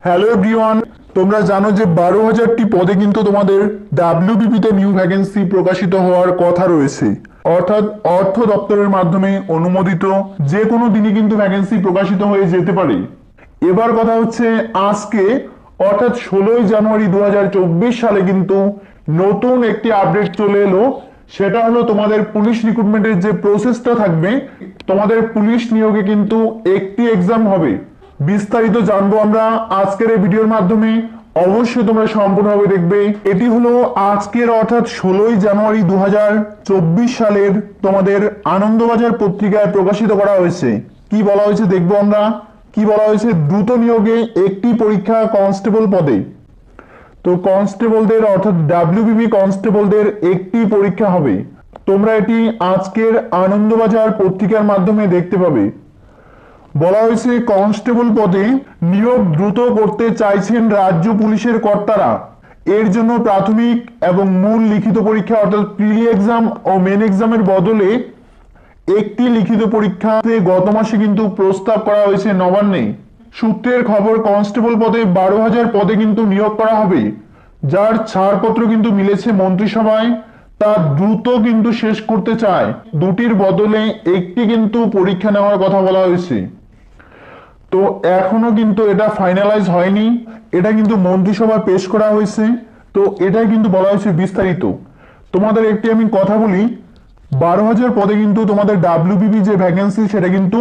Hello everyone, তোমরা জানো যে 12,000টি পদে কিন্তু তোমাদের ডাব্লিউবিপিতে নিউ ভ্যাকেন্সি প্রকাশিত হওয়ার কথা রয়েছে। অর্থাৎ অর্থ দপ্তরের মাধ্যমে অনুমোদিত যে কোনো দিনই কিন্তু ভ্যাকেন্সি প্রকাশিত হয়ে যেতে পারে। এবার কথা হচ্ছে আজকে অর্থাৎ 16ই জানুয়ারি 2024 সালে কিন্তু নতুন একটি আপডেট চলে এলো। সেটা হলো তোমাদের পুলিশ রিক্রুটমেন্টের যে প্রসেসটা থাকবে, তোমাদের পুলিশ নিয়োগে কিন্তু একটি এক্সাম হবে। বিস্তারিত জানবো আমরা আজকের এই ভিডিওর মাধ্যমে। অবশ্যই তোমরা সম্পূর্ণভাবে দেখবে। এটি হলো আজকের অর্থাৎ 16ই জানুয়ারি 2024 সালের তোমাদের আনন্দবাজার পত্রিকায় প্রকাশিত করা হয়েছে। কি বলা হয়েছে দেখবো আমরা। কি বলা হয়েছে, দ্রুত নিয়োগে একটি পরীক্ষা কনস্টেবল পদে। তো কনস্টেবলদের অর্থাৎ ডাব্লিউবিপি কনস্টেবলদের একটি পরীক্ষা হবে। তোমরা এটি আজকের আনন্দবাজার পত্রিকার মাধ্যমে দেখতে পাবে। বলা হয়েছে কনস্টেবল পদে নিয়োগ দ্রুত করতে চাইছেন রাজ্য পুলিশের কর্তারা। এর জন্য প্রাথমিক এবং মূল লিখিত পরীক্ষা অর্থাৎ প্রিলি এক্সাম ও মেন এক্সামের বদলে একটি লিখিত পরীক্ষাতে গত মাসে কিন্তু প্রস্তাব করা হয়েছে নবান্নে। সূত্রের খবর, কনস্টেবল পদে 12,000 পদে কিন্তু নিয়োগ করা হবে, যার ছাড়পত্র কিন্তু মিলেছে মন্ত্রিসভায়। তা দ্রুত কিন্তু শেষ করতে চায়। দুটির বদলে একটি কিন্তু পরীক্ষা নেওয়ার কথা বলা হয়েছে। তো এখনো কিন্তু এটা ফাইনালাইজ হয়নি, এটা কিন্তু মন্ত্রিসভায় পেশ করা হয়েছে। তো এটাই কিন্তু বলা হয়েছে বিস্তারিত। তোমাদের একটি আমি কথা বলি, 12,000 পদে কিন্তু তোমাদের ডাব্লিউবিপি যে ভ্যাকেন্সি সেটা কিন্তু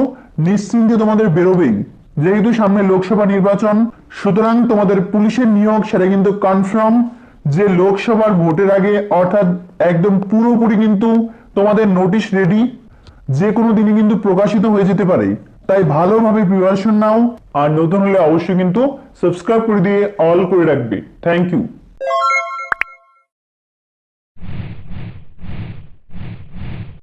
নিশ্চিন্তে তোমাদের বেরোবেই, যেহেতু সামনে লোকসভা নির্বাচন। সুতরাং তোমাদের পুলিশের নিয়োগ সেটা কিন্তু কনফার্ম যে লোকসভার ভোটের আগে অর্থাৎ একদম পুরোপুরি কিন্তু তোমাদের নোটিশ রেডি, যে কোনো দিনই কিন্তু প্রকাশিত হয়ে যেতে পারে। তাই ভালোভাবে প্রিপারেশন নাও, আর নতুন হলে অবশ্যই কিন্তু সাবস্ক্রাইব করে দিয়ে অল করে রাখবে। Thank you.